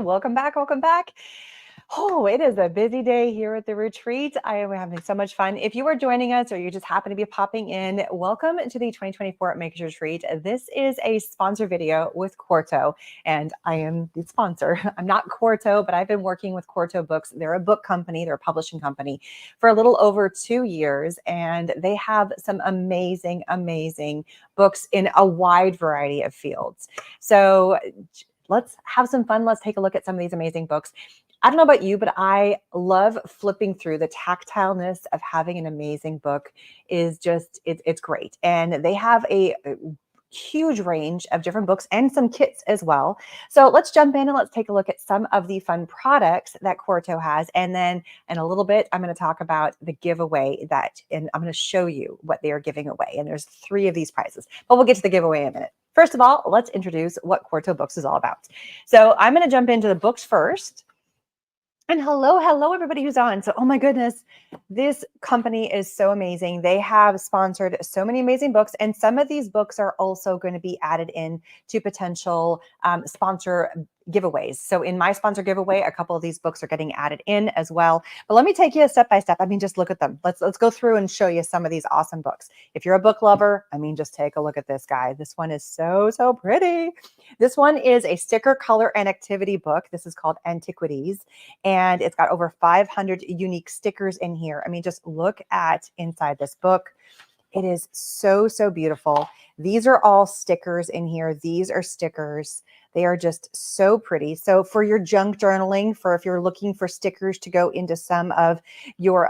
Welcome back. Welcome back. Oh, it is a busy day here at the retreat. I am having so much fun. If you are joining us or you just happen to be popping in, welcome to the 2024 Makers Retreat. This is a sponsor video with Quarto, and I am the sponsor. I'm not Quarto, but I've been working with Quarto Books. They're a book company, they're a publishing company for a little over 2 years, and they have some amazing, amazing books in a wide variety of fields. So let's have some fun. Let's take a look at some of these amazing books. I don't know about you, but I love flipping through. The tactileness of having an amazing book is just, it's great. And they have a huge range of different books and some kits as well. So let's jump in and let's take a look at some of the fun products that Quarto has. And then in a little bit, I'm going to talk about the giveaway and I'm going to show you what they are giving away. And there's 3 of these prizes, but we'll get to the giveaway in a minute. First of all, let's introduce what Quarto Books is all about. So I'm going to jump into the books first. And hello, everybody who's on. So, oh my goodness, this company is so amazing. They have sponsored so many amazing books, and some of these books are also going to be added in to potential sponsor giveaways. So in my sponsor giveaway, a couple of these books are getting added in as well. But let me take you step by step. I mean, just look at them. Let's go through and show you some of these awesome books. If you're a book lover, I mean, just take a look at this guy. This one is so pretty. This one is a sticker, color, and activity book. This is called Antiquities, and it's got over 500 unique stickers in here. I mean, just look at inside this book. It is so beautiful. These are all stickers in here. These are stickers. They are just so pretty. So for your junk journaling, for if you're looking for stickers to go into some of your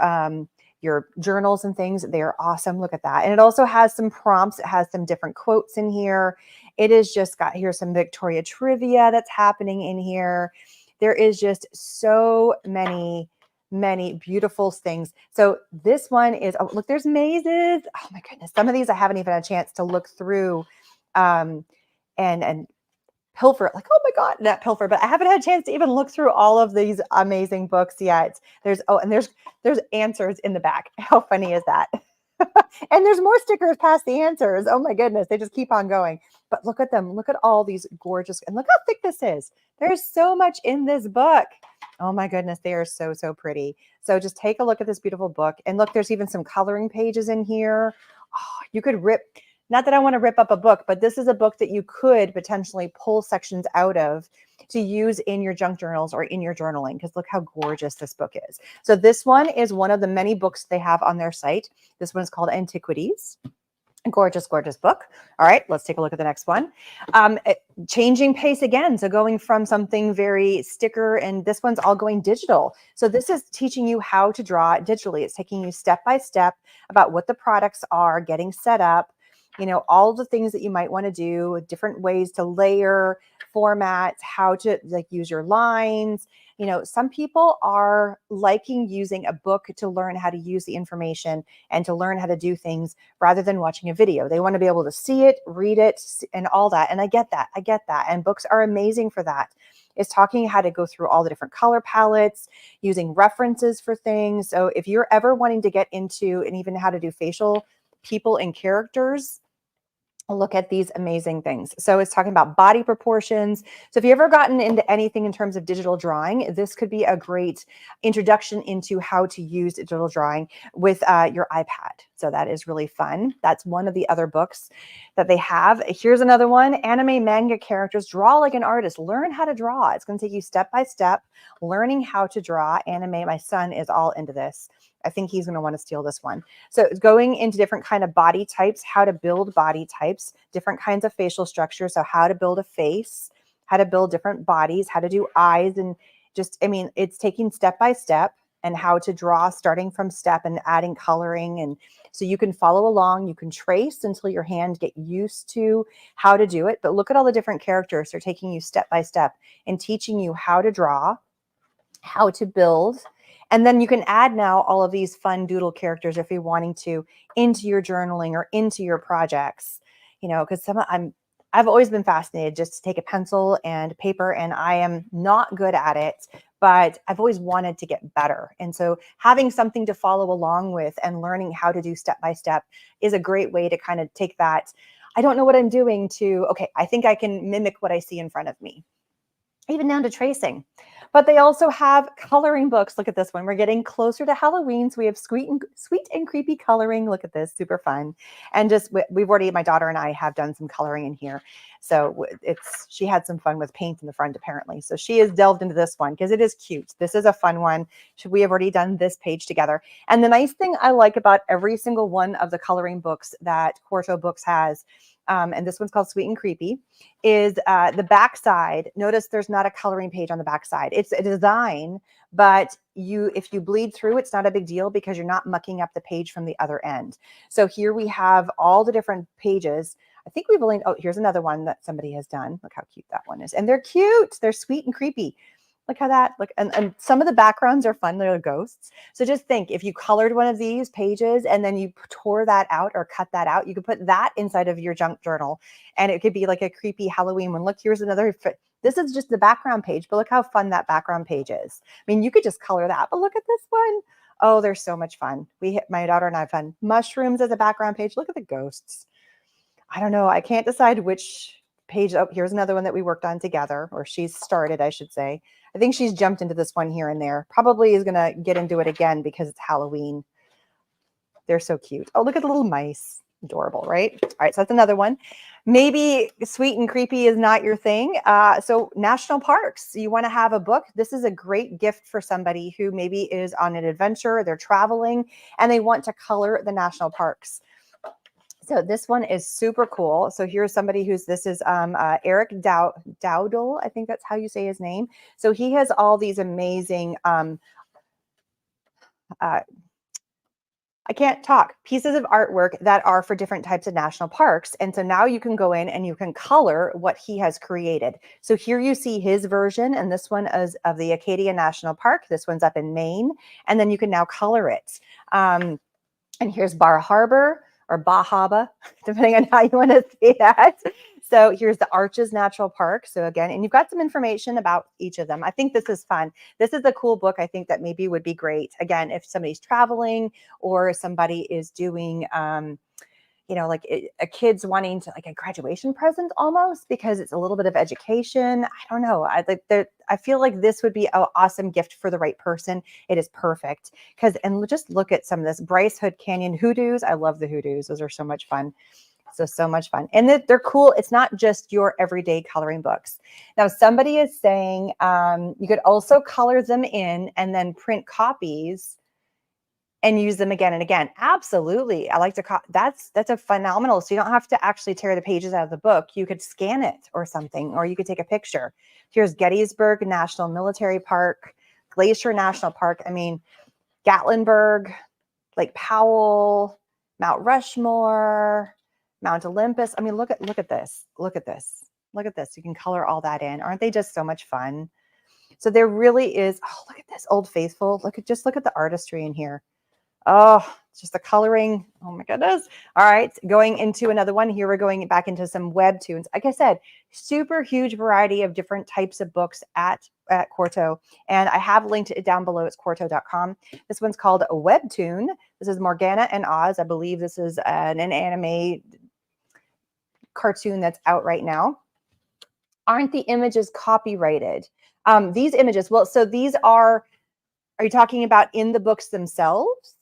journals and things, they are awesome. Look at that. And it also has some prompts. It has some different quotes in here. It is just got here some Victoria trivia that's happening in here. There is just so many beautiful things. So this one is, oh, look, there's mazes. Oh my goodness. Some of these I haven't even had a chance to look through and pilfer, like, oh my God, not pilfer, but I haven't had a chance to even look through all of these amazing books yet. There's answers in the back. How funny is that? And there's more stickers past the answers. Oh my goodness. They just keep on going. But look at them. Look at all these gorgeous, and look how thick this is. There's so much in this book. Oh my goodness. They are so pretty. So just take a look at this beautiful book. And look, there's even some coloring pages in here. Oh, you could not that I want to rip up a book, but this is a book that you could potentially pull sections out of to use in your junk journals or in your journaling, because look how gorgeous this book is. So this one is one of the many books they have on their site. This one is called Antiquities. Gorgeous book. All right, let's take a look at the next one. Changing pace again. So going from something very sticker, and this one's all going digital. So this is teaching you how to draw digitally. It's taking you step by step about what the products are, getting set up, you know, all the things that you might want to do, different ways to layer, formats, how to like use your lines. You know, some people are liking using a book to learn how to use the information and to learn how to do things rather than watching a video. They want to be able to see it, read it, and all that. And I get that. And books are amazing for that. It's talking how to go through all the different color palettes, using references for things. So if you're ever wanting to get into and even how to do facial people and characters, look at these amazing things. So it's talking about body proportions. So if you've ever gotten into anything in terms of digital drawing, this could be a great introduction into how to use digital drawing with your iPad. So that is really fun. That's one of the other books that they have. Here's another one, Anime Manga Characters, Draw Like an Artist. Learn how to draw. It's going to take you step by step, learning how to draw anime. My son is all into this. I think he's going to want to steal this one. So going into different kind of body types, how to build body types, different kinds of facial structures. So how to build a face, how to build different bodies, how to do eyes, and just, I mean, it's taking step by step and how to draw starting from step and adding coloring. And so you can follow along, you can trace until your hand get used to how to do it. But look at all the different characters. They're taking you step by step and teaching you how to draw, how to build. And then you can add now all of these fun doodle characters if you're wanting to into your journaling or into your projects, you know, because I've always been fascinated just to take a pencil and paper, and I am not good at it, but I've always wanted to get better. And so having something to follow along with and learning how to do step by step is a great way to kind of take that, I don't know what I'm doing, to, okay, I think I can mimic what I see in front of me. even down to tracing. But they also have coloring books. Look at this one. We're getting closer to Halloween, so we have sweet and creepy coloring. Look at this, super fun. And just we've already, my daughter and I have done some coloring in here. So she had some fun with paint in the front apparently. So she has delved into this one because it is cute. This is a fun one. We have already done this page together. And the nice thing I like about every single one of the coloring books that Quarto Books has, and this one's called Sweet and Creepy, is the back side. Notice there's not a coloring page on the back side. It's a design, but if you bleed through, it's not a big deal because you're not mucking up the page from the other end. So here we have all the different pages. I think we've only, oh, here's another one that somebody has done. Look how cute that one is. And they're cute. They're sweet and creepy. Look how that, look, and some of the backgrounds are fun. They're ghosts. So just think, if you colored one of these pages and then you tore that out or cut that out, you could put that inside of your junk journal and it could be like a creepy Halloween one. Look, here's another, this is just the background page, but look how fun that background page is. I mean, you could just color that, but look at this one. Oh, they're so much fun. My daughter and I have fun. Mushrooms as a background page. Look at the ghosts. I don't know. I can't decide which page. Oh, here's another one that we worked on together, or she's started, I should say. I think she's jumped into this one here and there. Probably is going to get into it again because it's Halloween. They're so cute. Oh, look at the little mice. Adorable, right? All right, so that's another one. Maybe sweet and creepy is not your thing. So national parks, you want to have a book. This is a great gift for somebody who maybe is on an adventure, they're traveling, and they want to color the national parks. So this one is super cool. So here's somebody this is Eric Dowdle. I think that's how you say his name. So he has all these amazing, I can't talk, pieces of artwork that are for different types of national parks. And so now you can go in and you can color what he has created. So here you see his version, and this one is of the Acadia National Park. This one's up in Maine, and then you can now color it. And here's Bar Harbor, or Bahaba, depending on how you want to say that. So here's the Arches Natural Park. So again, and you've got some information about each of them. I think this is fun. This is a cool book. I think that maybe would be great. Again, if somebody's traveling or somebody is doing, like a kid's wanting to, like a graduation present almost, because it's a little bit of education. I don't know. I feel like this would be an awesome gift for the right person. It is perfect and just look at some of this Bryce Hood Canyon hoodoos. I love the hoodoos. Those are so much fun. So much fun. And they're cool. It's not just your everyday coloring books. Now, somebody is saying you could also color them in and then print copies and use them again and again. Absolutely. I like to, that's a phenomenal. So you don't have to actually tear the pages out of the book. You could scan it or something, or you could take a picture. Here's Gettysburg National Military Park, Glacier National Park. I mean, Gatlinburg, Lake Powell, Mount Rushmore, Mount Olympus. I mean, look at this. Look at this. Look at this. You can color all that in. Aren't they just so much fun? So there really is, oh, look at this, Old Faithful. Look at the artistry in here. Oh, it's just the coloring. Oh my goodness. All right, going into another one. Here we're going back into some webtoons. Like I said, super huge variety of different types of books at Quarto. And I have linked it down below. It's quarto.com. This one's called a webtoon. This is Morgana and Oz. I believe this is an anime cartoon that's out right now. Aren't the images copyrighted? These images, well, so these are you talking about in the books themselves?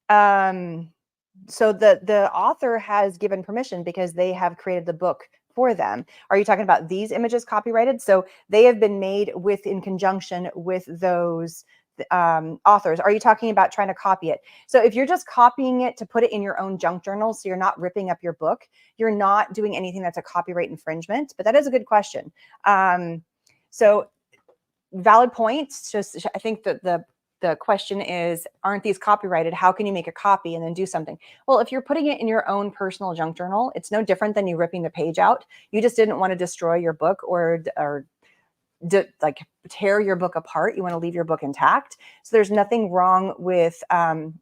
So the author has given permission because they have created the book for them. Are you talking about these images copyrighted? So they have been made in conjunction with those authors. Are you talking about trying to copy it? So if you're just copying it to put it in your own junk journal, so you're not ripping up your book, you're not doing anything that's a copyright infringement. But that is a good question. So valid points. Just I think that the question is, aren't these copyrighted? How can you make a copy and then do something? Well, if you're putting it in your own personal junk journal, it's no different than you ripping the page out. You just didn't want to destroy your book or like tear your book apart. You want to leave your book intact. So there's nothing wrong with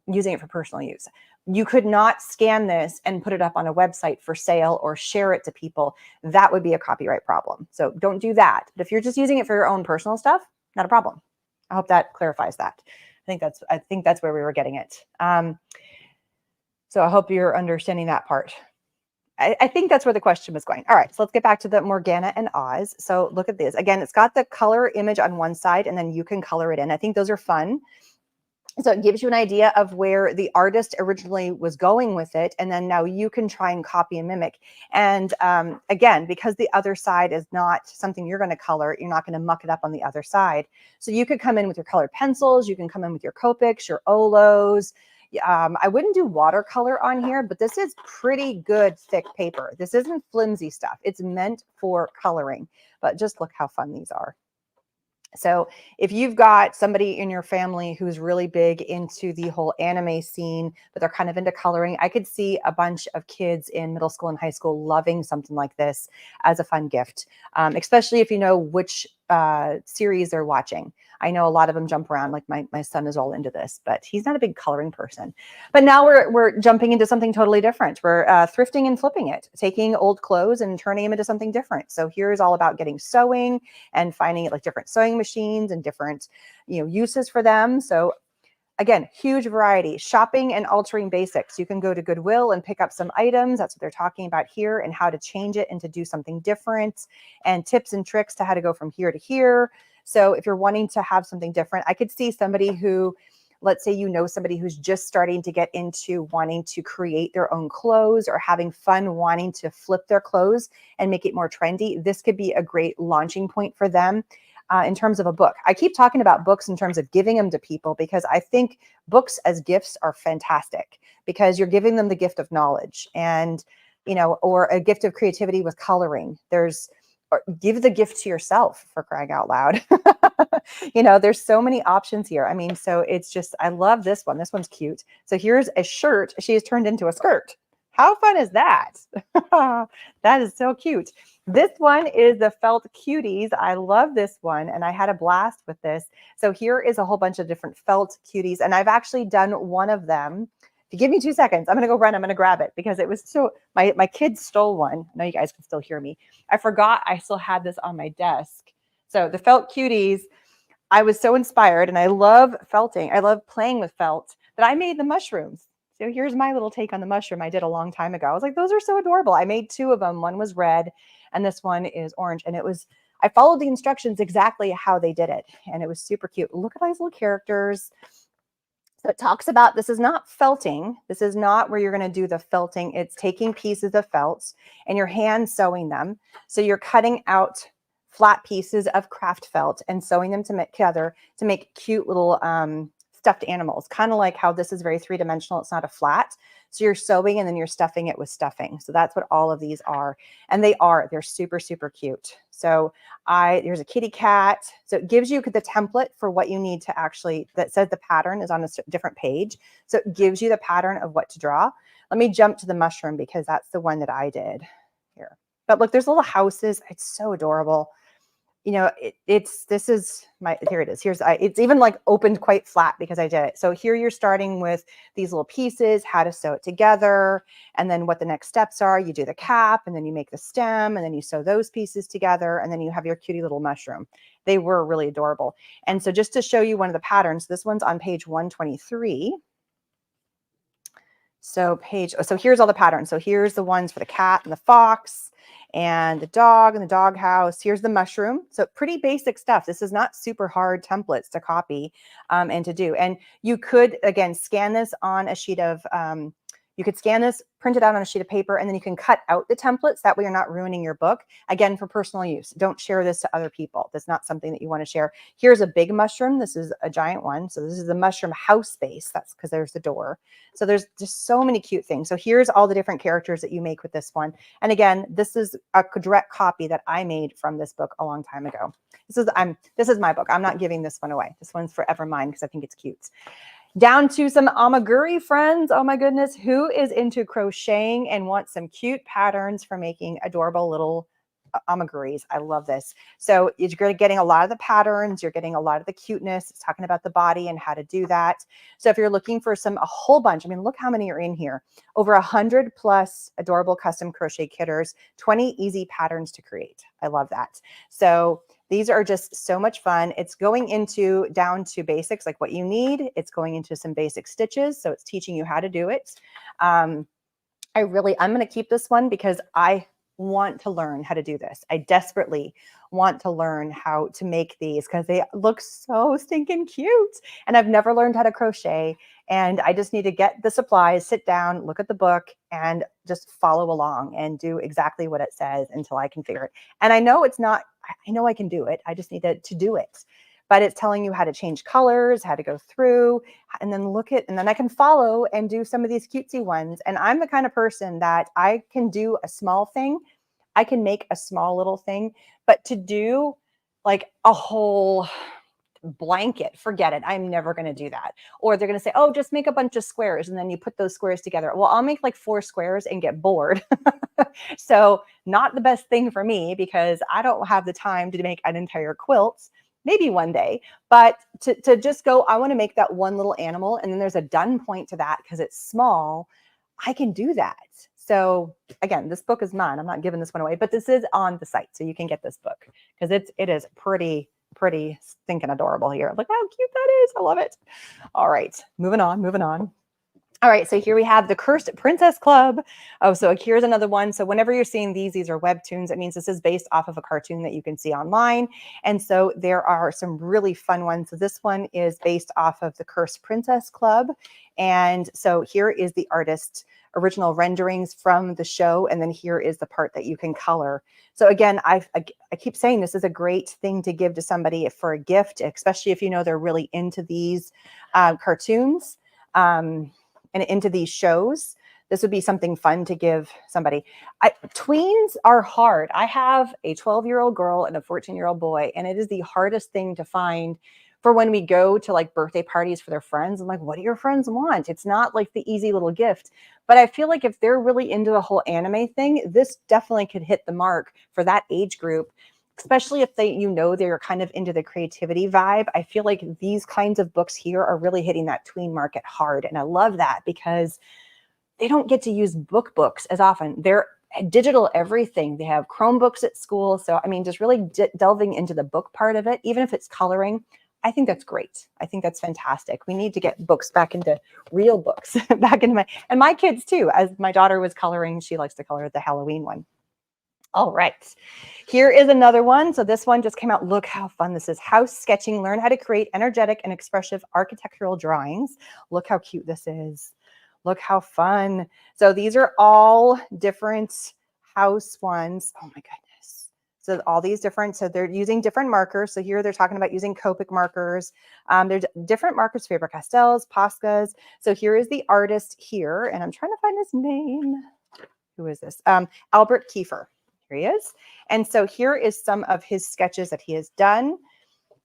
using it for personal use. You could not scan this and put it up on a website for sale or share it to people. That would be a copyright problem. So don't do that. But if you're just using it for your own personal stuff, not a problem. I hope that clarifies that. I think that's where we were getting it. So I hope you're understanding that part. I think that's where the question was going. All right, so let's get back to the Morgana and Oz. So look at this. Again, it's got the color image on one side, and then you can color it in. I think those are fun. So it gives you an idea of where the artist originally was going with it. And then now you can try and copy and mimic. And again, because the other side is not something you're going to color, you're not going to muck it up on the other side. So you could come in with your colored pencils. You can come in with your Copics, your Olos. I wouldn't do watercolor on here, but this is pretty good thick paper. This isn't flimsy stuff. It's meant for coloring. But just look how fun these are. So if you've got somebody in your family who's really big into the whole anime scene, but they're kind of into coloring, I could see a bunch of kids in middle school and high school loving something like this as a fun gift, especially if you know which series they're watching. I know a lot of them jump around, like my son is all into this, but he's not a big coloring person. But now we're jumping into something totally different. We're thrifting and flipping it, taking old clothes and turning them into something different. So here's all about getting sewing and finding like different sewing machines and different, uses for them. So again, huge variety. Shopping and altering basics. You can go to Goodwill and pick up some items. That's what they're talking about here, and how to change it and to do something different, and tips and tricks to how to go from here to here. So if you're wanting to have something different, I could see somebody who, let's say somebody who's just starting to get into wanting to create their own clothes, or having fun wanting to flip their clothes and make it more trendy. This could be a great launching point for them. In terms of a book. I keep talking about books in terms of giving them to people, because I think books as gifts are fantastic, because you're giving them the gift of knowledge, and, or a gift of creativity with coloring. Or give the gift to yourself, for crying out loud. There's so many options here. I mean, so it's just, I love this one. This one's cute. So here's a shirt. She has turned into a skirt. How fun is that? That is so cute. This one is the Felt Cuties. I love this one, and I had a blast with this. So here is a whole bunch of different Felt Cuties, and I've actually done one of them. If you give me 2 seconds, I'm going to go run. I'm going to grab it, because it was so, my kids stole one. I know you guys can still hear me. I forgot I still had this on my desk. So the Felt Cuties, I was so inspired, and I love felting. I love playing with felt, that I made the mushrooms. So here's my little take on the mushroom I did a long time ago. I was like, those are so adorable. I made 2 of them. One was red, and this one is orange. And I followed the instructions exactly how they did it, and it was super cute. Look at these little characters. So it talks about, this is not felting. This is not where you're going to do the felting. It's taking pieces of felt and your hand sewing them. So you're cutting out flat pieces of craft felt and sewing them together to make cute little stuffed animals, kind of like how this is very 3-dimensional. It's not a flat. So you're sewing and then you're stuffing it with stuffing. So that's what all of these are. And they're super, super cute. So there's a kitty cat. So it gives you the template for what you need to actually, that says the pattern is on a different page. So it gives you the pattern of what to draw. Let me jump to the mushroom, because that's the one that I did here. But look, there's little houses. It's so adorable. Here it is. It's even like opened quite flat because I did it. So here you're starting with these little pieces, how to sew it together, and then what the next steps are. You do the cap, and then you make the stem, and then you sew those pieces together, and then you have your cutie little mushroom. They were really adorable. And so just to show you one of the patterns, this one's on page 123. So here's all the patterns. So here's the ones for the cat and the fox and the dog and the doghouse. Here's the mushroom. So pretty basic stuff. This is not super hard templates to copy and to do. And you could, again, scan this on a sheet of, you could scan this, print it out on a sheet of paper, and then you can cut out the templates. That way you're not ruining your book. Again, for personal use. Don't share this to other people. That's not something that you want to share. Here's a big mushroom. This is a giant one. So this is the mushroom house base. That's because there's the door. So there's just so many cute things. So here's all the different characters that you make with this one. And again, this is a direct copy that I made from this book a long time ago. This is my book. I'm not giving this one away. This one's forever mine because I think it's cute. Down to some amaguri friends. Oh my goodness. Who is into crocheting and wants some cute patterns for making adorable little amaguris? I love this. So you're getting a lot of the patterns. You're getting a lot of the cuteness. It's talking about the body and how to do that. So if you're looking for a whole bunch, I mean, look how many are in here. Over 100 plus adorable custom crochet kitters, 20 easy patterns to create. I love that. So these are just so much fun. It's going down to basics, like what you need. It's going into some basic stitches. So it's teaching you how to do it. I'm going to keep this one because I want to learn how to do this. I desperately want to learn how to make these because they look so stinking cute. And I've never learned how to crochet. And I just need to get the supplies, sit down, look at the book, and just follow along and do exactly what it says until I can figure it. And I know it's not, I know I can do it. I just need to do it. But it's telling you how to change colors, how to go through, and then look at, and then I can follow and do some of these cutesy ones. And I'm the kind of person that I can do a small thing. I can make a small little thing, but to do like a whole blanket, forget it. I'm never going to do that. Or they're going to say, oh, just make a bunch of squares. And then you put those squares together. Well, I'll make like 4 squares and get bored. So not the best thing for me because I don't have the time to make an entire quilt. Maybe one day, but to just go, I want to make that one little animal. And then there's a done point to that because it's small. I can do that. So again, this book is mine. I'm not giving this one away, but this is on the site. So you can get this book because it is pretty stinking adorable here. Look how cute that is. I love it. All right, moving on. All right, so here we have the Cursed Princess Club. Oh, so here's another one. So whenever you're seeing these are webtoons. It means this is based off of a cartoon that you can see online. And so there are some really fun ones. So this one is based off of the Cursed Princess Club. And so here is the artist's original renderings from the show. And then here is the part that you can color. So again, I keep saying this is a great thing to give to somebody for a gift, especially if you know they're really into these cartoons. And into these shows, this would be something fun to give somebody. Tweens are hard. I have a 12-year-old girl and a 14-year-old boy, and it is the hardest thing to find for when we go to like birthday parties for their friends. I'm like, what do your friends want? It's not like the easy little gift. But I feel like if they're really into the whole anime thing, this definitely could hit the mark for that age group. Especially if they're kind of into the creativity vibe. I feel like these kinds of books here are really hitting that tween market hard. And I love that because they don't get to use books as often. They're digital everything. They have Chromebooks at school. So, I mean, just really delving into the book part of it, even if it's coloring, I think that's great. I think that's fantastic. We need to get books back into real books, back into my kids too. As my daughter was coloring, she likes to color the Halloween one. All right, here is another one. So this one just came out. Look how fun this is. House sketching. Learn how to create energetic and expressive architectural drawings. Look how cute this is. Look how fun. So these are all different house ones. Oh my goodness. So all these different, so they're using different markers. So here they're talking about using Copic markers. There's different markers, Faber-Castells, Poscas. So here is the artist here, and I'm trying to find his name. Who is this? Albert Kiefer. Here he is. And so here is some of his sketches that he has done.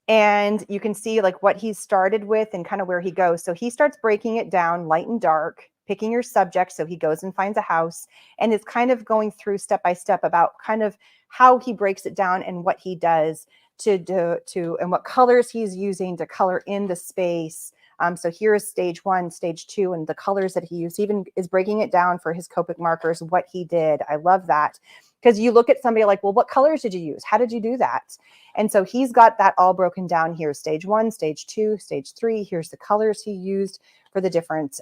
And you can see like what he started with and kind of where he goes. So he starts breaking it down light and dark, picking your subject. So he goes and finds a house and is kind of going through step by step about kind of how he breaks it down and what he does and what colors he's using to color in the space. So here is stage 1, stage 2, and the colors that he used. He even is breaking it down for his Copic markers, what he did. I love that. Because you look at somebody like, well, what colors did you use? How did you do that? And so he's got that all broken down here. Stage 1, stage 2, stage 3. Here's the colors he used for the different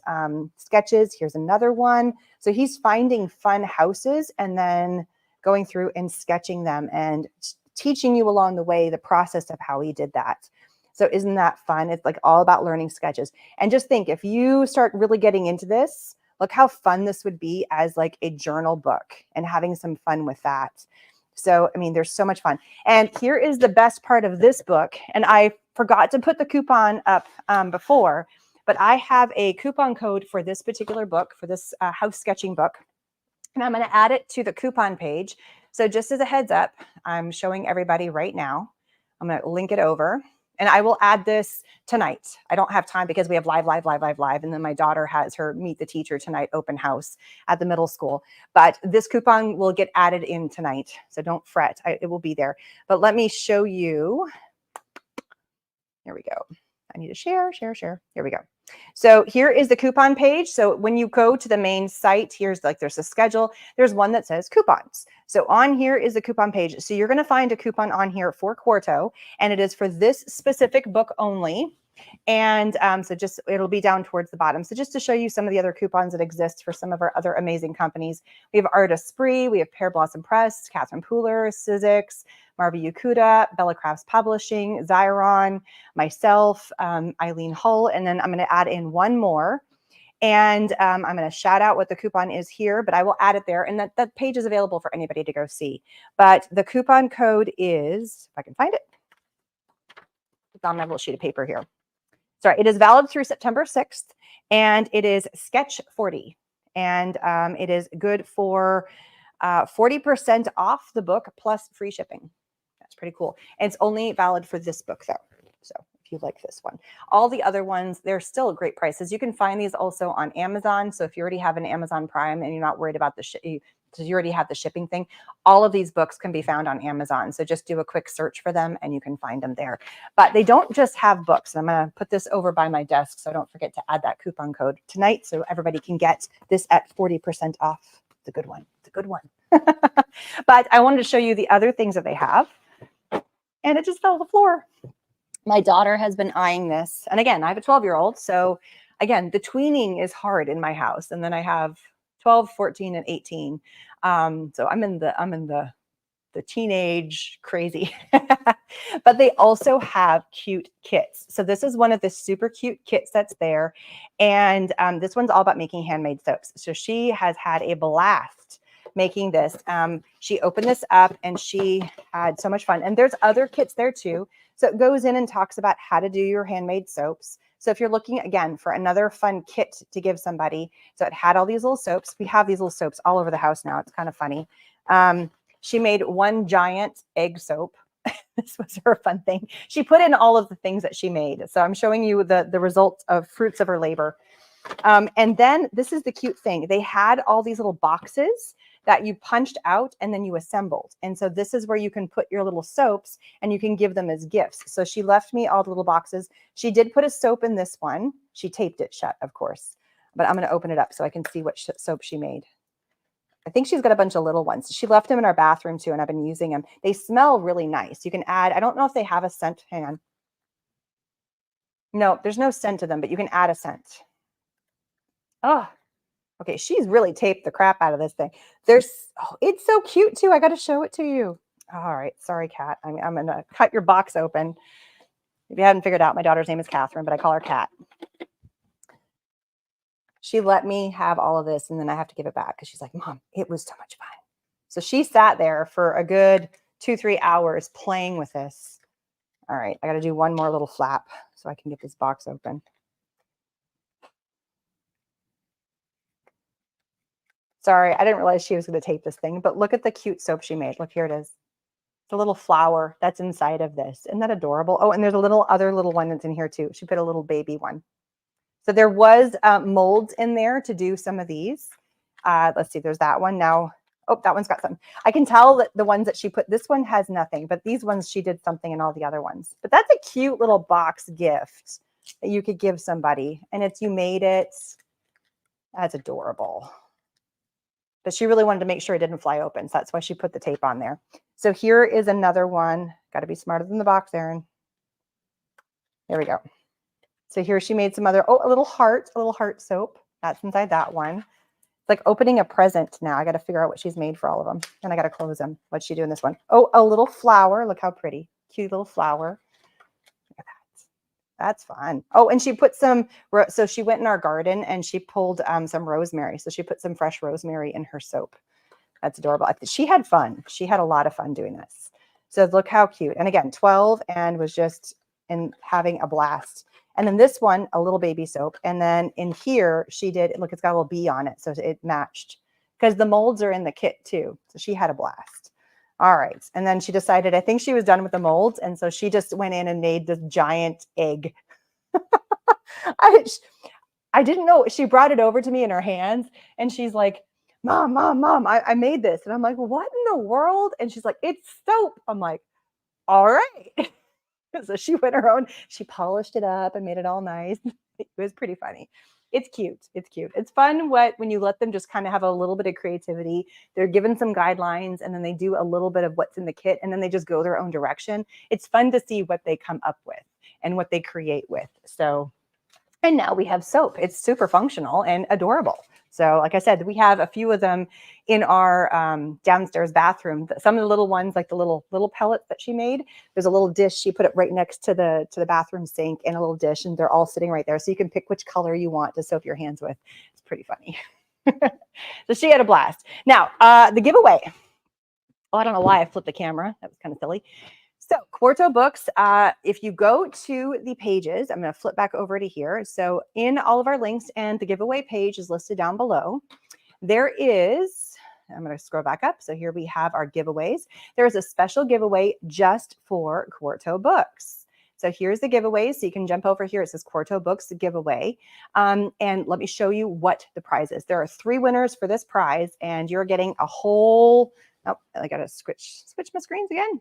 sketches. Here's another one. So he's finding fun houses and then going through and sketching them and teaching you along the way the process of how he did that. So isn't that fun? It's like all about learning sketches. And just think, if you start really getting into this, look how fun this would be as like a journal book and having some fun with that. So, I mean, there's so much fun. And here is the best part of this book. And I forgot to put the coupon up before, but I have a coupon code for this particular book, for this house sketching book. And I'm going to add it to the coupon page. So just as a heads up, I'm showing everybody right now. I'm going to link it over. And I will add this tonight. I don't have time because we have live. And then my daughter has her meet the teacher tonight open house at the middle school. But this coupon will get added in tonight. So don't fret. It will be there. But let me show you. Here we go. I need to share. Here we go. So here is the coupon page. So when you go to the main site, there's a schedule. There's one that says coupons. So on here is the coupon page. So you're going to find a coupon on here for Quarto, and it is for this specific book only. And so just it'll be down towards the bottom. So just to show you some of the other coupons that exist for some of our other amazing companies, we have Art Esprit, we have Pear Blossom Press, Catherine Pooler, Sizzix, Marva Yakuta, Bella Crafts Publishing, Zyron, myself, Eileen Hull, and then I'm going to add in one more. And I'm going to shout out what the coupon is here, but I will add it there. And that page is available for anybody to go see. But the coupon code is, if I can find it, it's on my little sheet of paper here. Sorry, it is valid through September 6th, and it is Sketch 40. And it is good for 40% off the book plus free shipping. That's pretty cool. And it's only valid for this book, though. So if you like this one, all the other ones, they're still great prices. You can find these also on Amazon. So if you already have an Amazon Prime and you're not worried about because you already have the shipping thing, all of these books can be found on Amazon. So just do a quick search for them and you can find them there. But they don't just have books. I'm going to put this over by my desk so I don't forget to add that coupon code tonight so everybody can get this at 40% off. The good one. The good one. But I wanted to show you the other things that they have. And it just fell to the floor. My daughter has been eyeing this. And again, I have a 12-year-old. So again, the tweening is hard in my house. And then I have 12, 14, and 18. So I'm in the teenage crazy. But they also have cute kits. So this is one of the super cute kits that's there. And this one's all about making handmade soaps. So she has had a blast making this. She opened this up and she had so much fun. And there's other kits there too. So it goes in and talks about how to do your handmade soaps. So if you're looking again for another fun kit to give somebody, so it had all these little soaps. We have these little soaps all over the house now. It's kind of funny. She made one giant egg soap. This was her fun thing. She put in all of the things that she made. So I'm showing you the results of fruits of her labor. And then this is the cute thing. They had all these little boxes that you punched out and then you assembled. And so this is where you can put your little soaps and you can give them as gifts. So she left me all the little boxes. She did put a soap in this one. She taped it shut, of course. But I'm going to open it up so I can see what soap she made. I think she's got a bunch of little ones. She left them in our bathroom too, and I've been using them. They smell really nice. You can add, I don't know if they have a scent. Hang on. No, there's no scent to them, but you can add a scent. Oh, okay. She's really taped the crap out of this thing. It's so cute too. I got to show it to you. All right. Sorry, Kat. I'm going to cut your box open. If you hadn't figured out, my daughter's name is Catherine, but I call her Kat. She let me have all of this, and then I have to give it back because she's like, Mom, it was so much fun. So she sat there for a good 2-3 hours playing with this. All right. I got to do one more little flap so I can get this box open. Sorry, I didn't realize she was going to tape this thing, but look at the cute soap she made. Look, here it is. The little flower that's inside of this. Isn't that adorable? Oh, and there's a other little one that's in here too. She put a little baby one. So there was molds in there to do some of these. Let's see, there's that one now. Oh, that one's got something. I can tell that the ones that she put, this one has nothing, but these ones, she did something in all the other ones. But that's a cute little box gift that you could give somebody. And you made it. That's adorable. But she really wanted to make sure it didn't fly open. So that's why she put the tape on there. So here is another one. Got to be smarter than the box, Erin. There we go. So here she made some other, a little heart soap. That's inside that one. It's like opening a present now. I got to figure out what she's made for all of them. And I got to close them. What's she doing this one? Oh, a little flower. Look how pretty. Cute little flower. Look at that. That's fun. Oh, and she put so she went in our garden and she pulled some rosemary. So she put some fresh rosemary in her soap. That's adorable. She had fun. She had a lot of fun doing this. So look how cute. And again, 12 and was just having a blast. And then this one, a little baby soap. And then in here, she did, look, it's got a little bee on it. So it matched because the molds are in the kit too. So she had a blast. All right. And then she decided, I think she was done with the molds. And so she just went in and made this giant egg. I didn't know. She brought it over to me in her hands and she's like, Mom, I made this. And I'm like, what in the world? And she's like, it's soap. I'm like, all right. So she went her own, she polished it up and made it all nice. It was pretty funny. It's cute. It's cute. It's fun when you let them just kind of have a little bit of creativity. They're given some guidelines and then they do a little bit of what's in the kit and then they just go their own direction. It's fun to see what they come up with. and what they create with. So, and now we have soap. It's super functional and adorable. So like I said, we have a few of them in our downstairs bathroom. Some of the little ones, like the little pellets that she made, there's a little dish. She put it right next to the bathroom sink and a little dish, and they're all sitting right there. So you can pick which color you want to soap your hands with. It's pretty funny. So she had a blast. Now, the giveaway. Oh, I don't know why I flipped the camera. That was kind of silly. So Quarto books, if you go to the pages, I'm going to flip back over to here. So in all of our links, and the giveaway page is listed down below. There is, I'm going to scroll back up. So here we have our giveaways. There is a special giveaway just for Quarto books. So here's the giveaway. So you can jump over here. It says Quarto books giveaway. And let me show you what the prize is. There are 3 winners for this prize, and you're getting a whole, oh, I got to switch my screens again.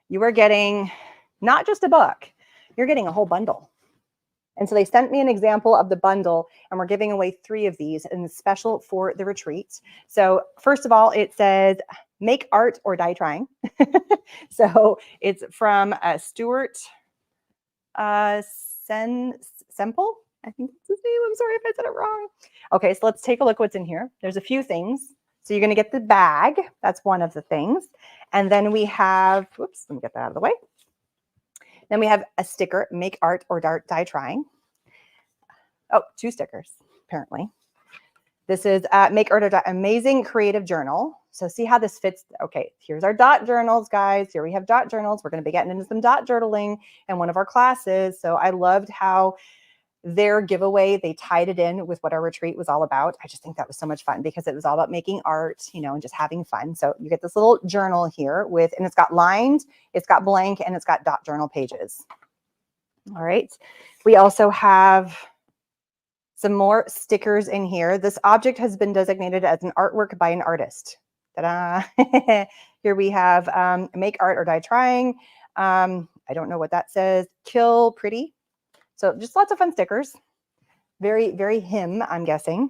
You are getting not just a book, you're getting a whole bundle. And so they sent me an example of the bundle, and we're giving away 3 of these, and it's special for the retreat. So first of all, it says, make art or die trying. So it's from Stuart Semple. I think that's his name. I'm sorry if I said it wrong. Okay, so let's take a look what's in here. There's a few things. So you're going to get the bag. That's one of the things. And then we have, whoops, let me get that out of the way. Then we have a sticker, make art or die trying. Oh, 2 stickers, apparently. This is make art or die, amazing creative journal. So see how this fits. Okay, here's our dot journals, guys. Here we have dot journals. We're going to be getting into some dot journaling in one of our classes. So I loved how their giveaway, they tied it in with what our retreat was all about. I just think that was so much fun because it was all about making art, you know, and just having fun. So you get this little journal here with, and it's got lined, it's got blank, and it's got dot journal pages. All right. We also have some more stickers in here. This object has been designated as an artwork by an artist. Ta-da. Here we have make art or die trying. I don't know what that says. Kill pretty. So just lots of fun stickers. Very, very him, I'm guessing.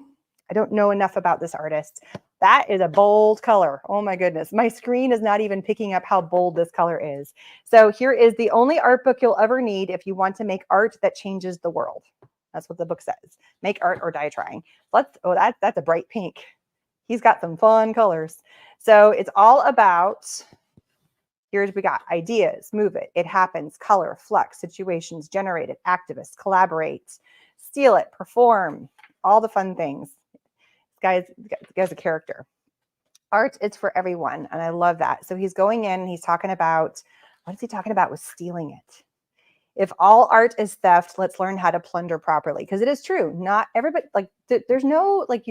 I don't know enough about this artist. That is a bold color. Oh my goodness. My screen is not even picking up how bold this color is. So here is the only art book you'll ever need if you want to make art that changes the world. That's what the book says. Make art or die trying. That's a bright pink. He's got some fun colors. So it's all about, here's we got ideas, move it, it happens, color, flux, situations, generate it, activists, collaborate, steal it, perform, all the fun things. This guy's a character. Art is for everyone, and I love that. So he's going in and he's talking about, what is he talking about with stealing it? If all art is theft, let's learn how to plunder properly. Because it is true. Not everybody, like there's no, like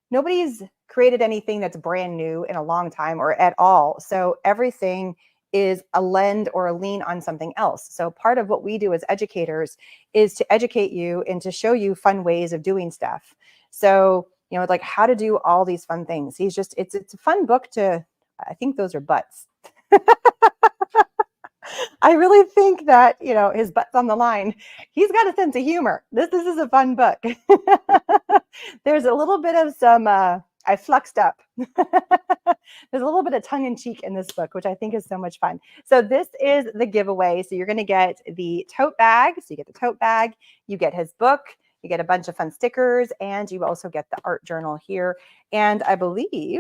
nobody's created anything that's brand new in a long time or at all. So everything is a lend or a lean on something else. So part of what we do as educators is to educate you and to show you fun ways of doing stuff. So, you know, like how to do all these fun things. It's a fun book to, I think those are butts. I really think that, you know, his butt's on the line. He's got a sense of humor. This is a fun book. There's a little bit of some, I fluxed up. There's a little bit of tongue in cheek in this book, which I think is so much fun. So this is the giveaway. So you're going to get the tote bag. So you get the tote bag, you get his book, you get a bunch of fun stickers, and you also get the art journal here. And I believe,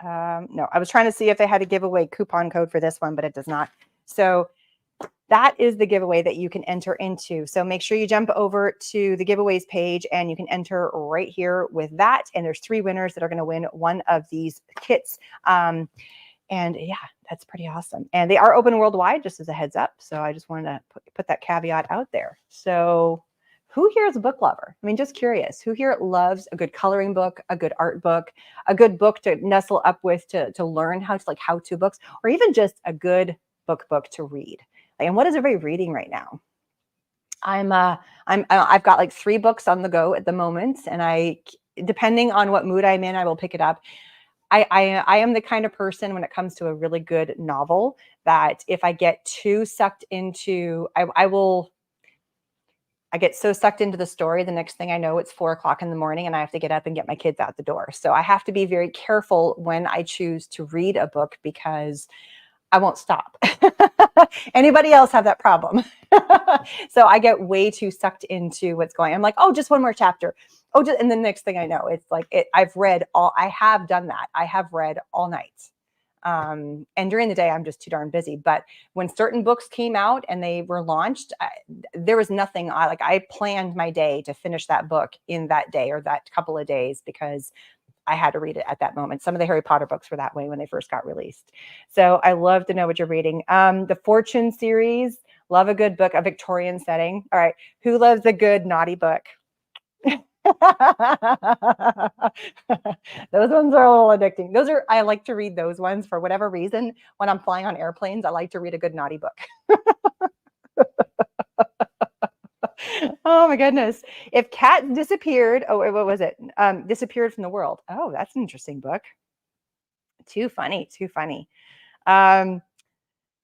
no, I was trying to see if they had a giveaway coupon code for this one, but it does not. So that is the giveaway that you can enter into. So make sure you jump over to the giveaways page and you can enter right here with that. And there's 3 winners that are going to win one of these kits. And yeah, that's pretty awesome. And they are open worldwide, just as a heads up. So I just wanted to put that caveat out there. So who here is a book lover? I mean, just curious. Who here loves a good coloring book, a good art book, a good book to nestle up with to learn how to, like how-to books, or even just a good book to read? And what is everybody reading right now? I've got like 3 books on the go at the moment, and depending on what mood I'm in, I will pick it up. I am the kind of person when it comes to a really good novel that if I get too sucked into, I get so sucked into the story, the next thing I know, it's 4 o'clock in the morning and I have to get up and get my kids out the door. So I have to be very careful when I choose to read a book because I won't stop. Anybody else have that problem? So I get way too sucked into what's going on. I'm like, oh, just one more chapter. Oh, just, and the next thing I know, it's like I've read all. I have done that. I have read all night. And during the day, I'm just too darn busy. But when certain books came out and they were launched, there was nothing. I planned my day to finish that book in that day or that couple of days because I had to read it at that moment. Some of the Harry Potter books were that way when they first got released. So I love to know what you're reading. The Fortune series, love a good book, a Victorian setting. All right. Who loves a good naughty book? Those ones are a little addicting. I like to read those ones for whatever reason. When I'm flying on airplanes, I like to read a good naughty book. Oh my goodness. If cats disappeared, oh, what was it? Disappeared from the world. Oh, that's an interesting book. Too funny, too funny. Um,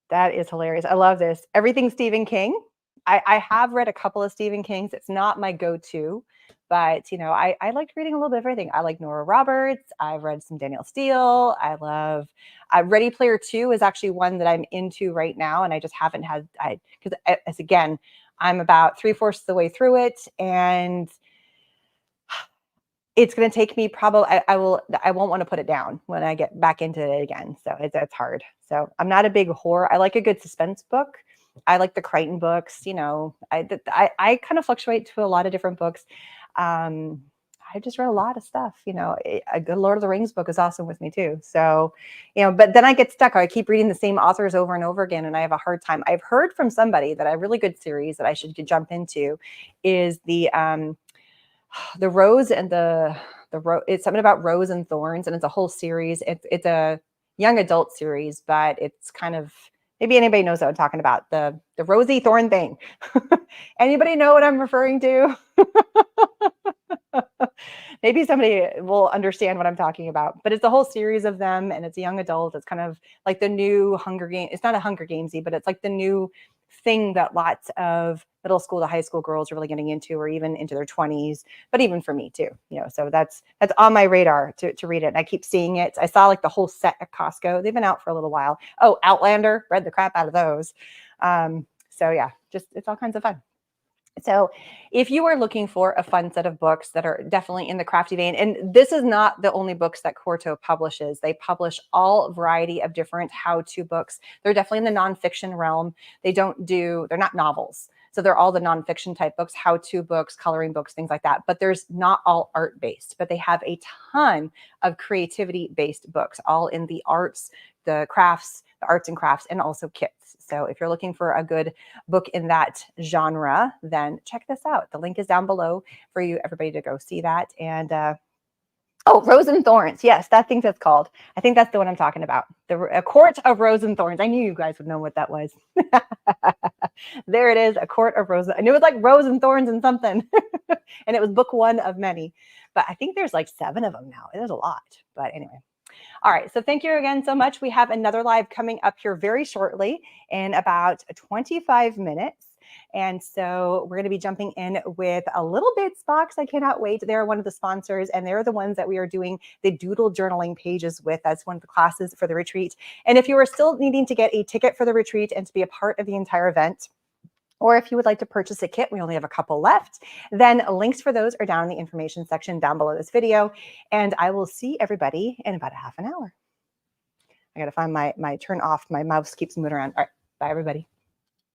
that is hilarious. I love this. Everything Stephen King. I have read a couple of Stephen Kings. It's not my go-to, but I liked reading a little bit of everything. I like Nora Roberts. I've read some Danielle Steele. I love Ready Player Two is actually one that I'm into right now, and I just haven't had because as again, I'm about 3/4 of the way through it, and it's going to take me probably, I won't want to put it down when I get back into it again. So it's hard. So I'm not a big horror. I like a good suspense book. I like the Crichton books. I kind of fluctuate to a lot of different books. I just read a lot of stuff. A good Lord of the Rings book is awesome with me too. So, but then I get stuck. I keep reading the same authors over and over again, and I have a hard time. I've heard from somebody that a really good series that I should jump into is the Rose and the it's something about Rose and Thorns, and it's a whole series. It's a young adult series, but it's kind of, maybe anybody knows what I'm talking about, the Rosie Thorn thing. Anybody know what I'm referring to? Maybe somebody will understand what I'm talking about, but it's a whole series of them, and it's a young adult. It's kind of like the new Hunger Game. It's not a Hunger Gamesy, but it's like the new thing that lots of middle school to high school girls are really getting into, or even into their 20s, but even for me too. So that's on my radar to read it. And I keep seeing it. I saw like the whole set at Costco. They've been out for a little while. Oh, Outlander, read the crap out of those. So yeah, just it's all kinds of fun. So if you are looking for a fun set of books that are definitely in the crafty vein, and this is not the only books that Quarto publishes. They publish all variety of different how-to books. They're definitely in the nonfiction realm. They're not novels. So they're all the nonfiction type books, how-to books, coloring books, things like that. But there's not all art-based, but they have a ton of creativity-based books, all in the arts, the crafts, the arts and crafts, and also kits. So if you're looking for a good book in that genre, then check this out. The link is down below for you, everybody, to go see that. And oh, Rose and Thorns. Yes, that thing that's called. I think that's the one I'm talking about. A Court of Rose and Thorns. I knew you guys would know what that was. There it is, A Court of Rose. I knew it was like Rose and Thorns and something. And it was book one of many. But I think there's like 7 of them now. There's a lot. But anyway. All right, so thank you again so much. We have another live coming up here very shortly in about 25 minutes. And so we're going to be jumping in with a Little Bits box. I cannot wait. They're one of the sponsors, and they're the ones that we are doing the doodle journaling pages with as one of the classes for the retreat. And if you are still needing to get a ticket for the retreat and to be a part of the entire event, or if you would like to purchase a kit, we only have a couple left, then links for those are down in the information section down below this video. And I will see everybody in about a half an hour. I got to find my turn off. My mouse keeps moving around. All right. Bye, everybody.